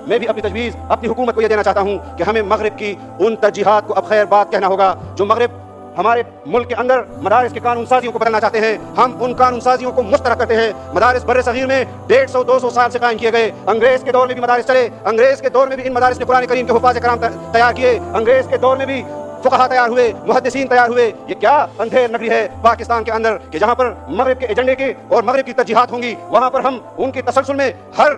میں بھی اپنی تجویز اپنی حکومت کو یہ دینا چاہتا ہوں کہ ہمیں مغرب کی ان ترجیحات کو اب خیر بات کہنا ہوگا جو مغرب ہمارے ملک کے اندر مدارس کی قانون سازیوں کو بدلنا چاہتے ہیں. ہم ان قانون سازیوں کو مسترد کرتے ہیں. مدارس بر صغیر میں 150-200 سال سے قائم کیے گئے. انگریز کے دور میں بھی مدارس چلے. انگریز کے دور میں بھی ان مدارس نے قرآن کریم کے حفاظ کرام تیار کیے. انگریز کے دور میں بھی فقہا تیار ہوئے, محدثین تیار ہوئے. یہ کیا اندھیر نگری ہے پاکستان کے اندر کہ جہاں پر مغرب کے ایجنڈے کے اور مغرب کی ترجیحات ہوں گی, وہاں پر ہم ان کی تسلسل میں ہر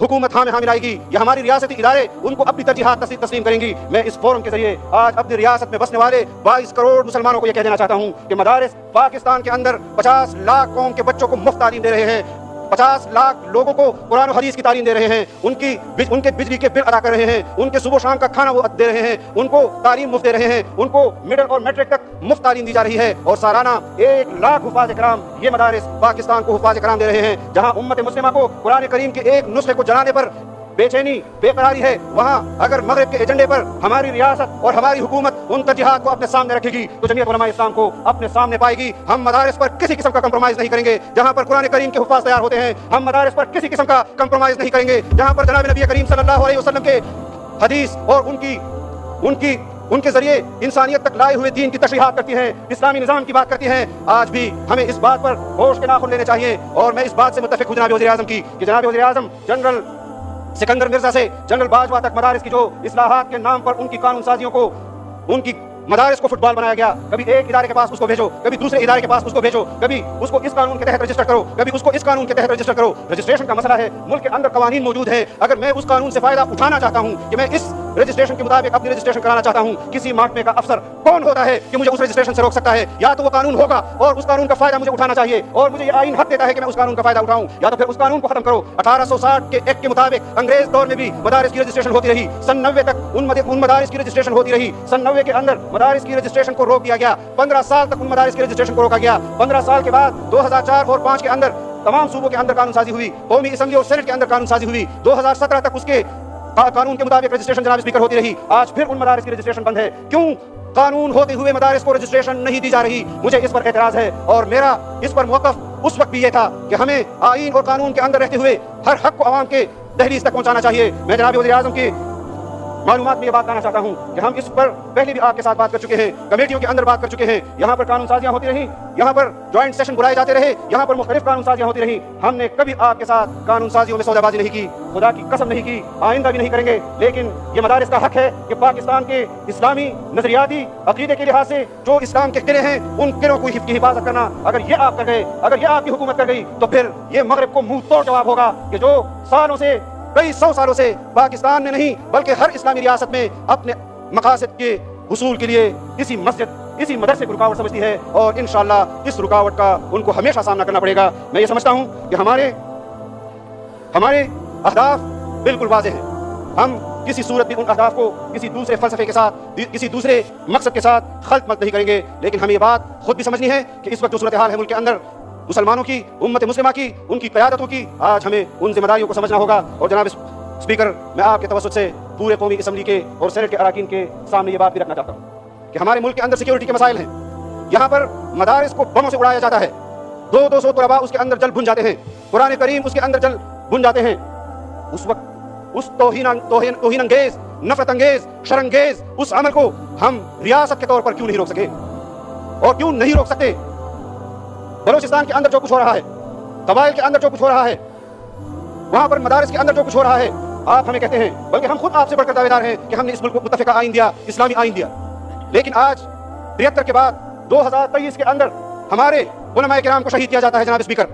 حکومت ہاں میں حامل آئے گی یا ہماری ریاستی ادارے ان کو اپنی ترجیحات تسلیم کریں گی. میں اس فورم کے ذریعے آج اپنی ریاست میں بسنے والے 22 کروڑ مسلمانوں کو یہ کہہ دینا چاہتا ہوں کہ مدارس پاکستان کے اندر 50 لاکھ قوم کے بچوں کو مفت تعلیم دے رہے ہیں. 50 لاکھ لوگوں کو قرآن و حدیث کی تعلیم دے رہے ہیں. ان کے بجلی کے بل ادا کر رہے ہیں. ان کے صبح و شام کا کھانا وہ دے رہے ہیں. ان کو تعلیم مفت دے رہے ہیں. ان کو مڈل اور میٹرک تک مفت تعلیم دی جا رہی ہے. اور سالانہ 1 لاکھ حفاظ کرام یہ مدارس پاکستان کو حفاظ کرام دے رہے ہیں. جہاں امت مسلمہ کو قرآن کریم کے ایک نسخے کو جلانے پر بے چینی بے قراری ہے, وہاں اگر مغرب کے ایجنڈے پر ہماری ریاست اور ہماری حکومت ان ترجیحات کو اپنے سامنے رکھے گی تو جمعیت علماء اسلام کو اپنے سامنے پائے گی. ہم مدارس پر کسی قسم کا کمپرومائز نہیں کریں گے. جہاں پر قرآن کریم کے حفاظ تیار ہوتے ہیں ہم مدارس پر کسی قسم کا کمپرومائز نہیں کریں گے. جہاں پر جناب نبی کریم صلی اللہ علیہ وسلم کے حدیث اور ان کے ذریعے انسانیت تک لائے ہوئے دین کی تشریحات کرتی ہیں, اسلامی نظام کی بات کرتی ہیں, آج بھی ہمیں اس بات پر ہوش کے ناخن لینے چاہیے. اور میں اس بات سے متفق ہوں جناب وزیر اعظم کی کہ جناب وزیر اعظم جنرل سکندر مرزا سے جنرل باجوہ تک مدارس کی جو اصلاحات کے نام پر ان کی قانون سازیوں کو, ان کی مدارس کو فٹ بال بنایا گیا. کبھی ایک ادارے کے پاس اس کو بھیجو, کبھی دوسرے ادارے کے پاس اس کو بھیجو, کبھی اس کو اس قانون کے تحت رجسٹر کرو, کبھی اس کو اس قانون کے تحت رجسٹر کرو. رجسٹریشن کا مسئلہ ہے, ملک کے اندر قوانین موجود ہیں. اگر میں اس قانون سے فائدہ اٹھانا چاہتا ہوں کہ میں اس رجسٹریشن کے مطابق اپنی رجسٹریشن کرانا چاہتا ہوں, کسی محکمے کا افسر کون ہوتا ہے کہ مجھے اس رجسٹریشن سے روک سکتا ہے؟ یا تو وہ قانون ہوگا اور اس قانون کا فائدہ مجھے اٹھانا چاہیے اور مجھے یہ آئین حق دیتا ہے کہ میں اس قانون کا فائدہ اٹھاؤں, یا تو پھر اس قانون کو ختم کرو. 1860 کے ایکٹ کے مطابق انگریز دور میں بھی مدارس کی رجسٹریشن ہوتی رہی. سن 90 تک ان مدارس کی رجسٹریشن ہوتی رہی. سن 90 کے اندر مدارس کی رجسٹریشن کو روک دیا گیا. 15 سال تک ان مدارس کی رجسٹریشن کو روکا گیا. 15 سال کے بعد 2004 اور 5 کے اندر تمام صوبوں کے اندر قانون سازی ہوئی. قومی اسمبلی اور سینٹ کے اندر قانون سازی ہوئی. 2017 تک اس کے قانون کے مطابق رجسٹریشن جناب اسپیکر ہوتی رہی. آج پھر ان مدارس کی رجسٹریشن بند ہے. کیوں قانون ہوتے ہوئے مدارس کو رجسٹریشن نہیں دی جا رہی؟ مجھے اس پر اعتراض ہے اور میرا اس پر موقف اس وقت بھی یہ تھا کہ ہمیں آئین اور قانون کے اندر رہتے ہوئے ہر حق کو عوام کے دہلیز تک پہنچانا چاہیے. میں جناب وزیر اعظم کی معلومات میں یہ بات کہنا چاہتا ہوں کہ ہم اس پر پہلے بھی آپ کے ساتھ بات کر چکے ہیں, کمیٹیوں کے اندر بات کر چکے ہیں. یہاں پر قانون سازیاں ہوتی رہیں, یہاں پر جوائنٹ سیشن بلائے جاتے رہے, یہاں پر مختلف قانون سازیاں ہوتی رہیں. ہم نے کبھی آپ کے ساتھ قانون سازیوں میں سودا بازی نہیں کی, خدا کی قسم نہیں کی, آئندہ بھی نہیں کریں گے. لیکن یہ مدارس کا حق ہے کہ پاکستان کے اسلامی نظریاتی عقیدے کے لحاظ سے جو اسلام کے قلعے ہیں ان قلعوں کی حفاظت کرنا. اگر یہ آپ کر گئے, اگر یہ آپ کی حکومت کر گئی تو پھر یہ مغرب کو منہ توڑ جواب ہوگا کہ جو سالوں سے کئی 100 سالوں سے پاکستان میں نہیں بلکہ ہر اسلامی ریاست میں اپنے مقاصد کے حصول کے لیے اسی مسجد اسی مدرسے کو رکاوٹ سمجھتی ہے, اور انشاءاللہ اس رکاوٹ کا ان کو ہمیشہ سامنا کرنا پڑے گا. میں یہ سمجھتا ہوں کہ ہمارے اہداف بالکل واضح ہیں. ہم کسی صورت بھی ان اہداف کو کسی دوسرے فلسفے کے ساتھ, کسی دوسرے مقصد کے ساتھ خلط ملط نہیں کریں گے. لیکن ہمیں یہ بات خود بھی سمجھنی ہے کہ اس وقت جو صورتحال ہے ملک کے اندر مسلمانوں کی, امت مسلمہ کی, ان کی قیادتوں کی, آج ہمیں ان ذمہ داریوں کو سمجھنا ہوگا. اور جناب اسپیکر, میں آپ کے توسط سے پورے قومی اسمبلی کے اور سینٹ کے اراکین کے سامنے یہ بات بھی رکھنا چاہتا ہوں کہ ہمارے ملک کے اندر سیکیورٹی کے مسائل ہیں. یہاں پر مدارس کو بموں سے اڑایا جاتا ہے. 200 طلباء اس کے اندر جل بھن جاتے ہیں, قرآن کریم اس کے اندر جل بھن جاتے ہیں. اس وقت اس توہین انگیز, نفرت انگیز, شرانگیز اس عمل کو ہم ریاست کے طور پر کیوں نہیں روک سکے اور کیوں نہیں روک سکتے؟ بلوچستان کے اندر جو کچھ ہو رہا ہے, قبائل کے اندر جو کچھ ہو رہا ہے, وہاں پر مدارس کے اندر جو کچھ ہو رہا ہے, آپ ہمیں کہتے ہیں, بلکہ ہم خود آپ سے بڑھ کر دعویدار ہیں کہ ہم نے اس ملک کو متفقہ آئین دیا, اسلامی آئین دیا. لیکن آج 73 کے بعد 2023 کے اندر ہمارے علماء کرام کو شہید کیا جاتا ہے جناب اسپیکر.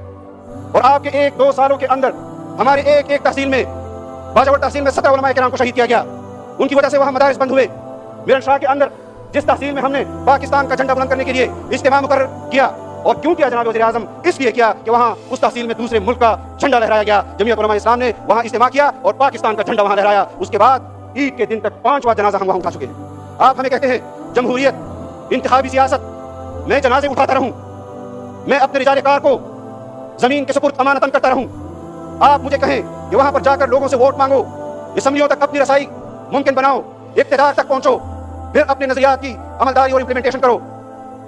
اور آپ کے 1-2 سالوں کے اندر ہمارے ایک تحصیل میں, باجوڑ تحصیل میں 17 علماء کرام کو شہید کیا گیا. ان کی وجہ سے وہاں مدارس بند ہوئے. میرن شاہ کے اندر جس تحصیل میں ہم نے پاکستان کا جھنڈا بلند کرنے کے لیے اجتماع مقرر کیا, اور کیوں کیا جناب وزیر اعظم؟ اس لیے کیا کہ وہاں اس تحصیل میں دوسرے ملک کا جھنڈا لہرایا گیا. جمعیت علماء اسلام نے وہاں اجتماع کیا اور پاکستان کا جھنڈا وہاں لہرایا. اس کے بعد عید کے دن تک 5واں جنازہ ہم وہاں اٹھا چکے ہیں. آپ ہمیں کہتے ہیں جمہوریت, انتخابی سیاست, میں جنازے اٹھاتا رہوں, میں اپنے رجال کار کو زمین کے سپرد امانتاً کرتا رہوں. آپ مجھے کہیں کہ وہاں پر جا کر لوگوں سے ووٹ مانگو, اسمبلیوں تک اپنی رسائی ممکن بناؤ, اقتدار تک پہنچو, پھر اپنے نظریات کی عملداری اور امپلیمنٹیشن کرو.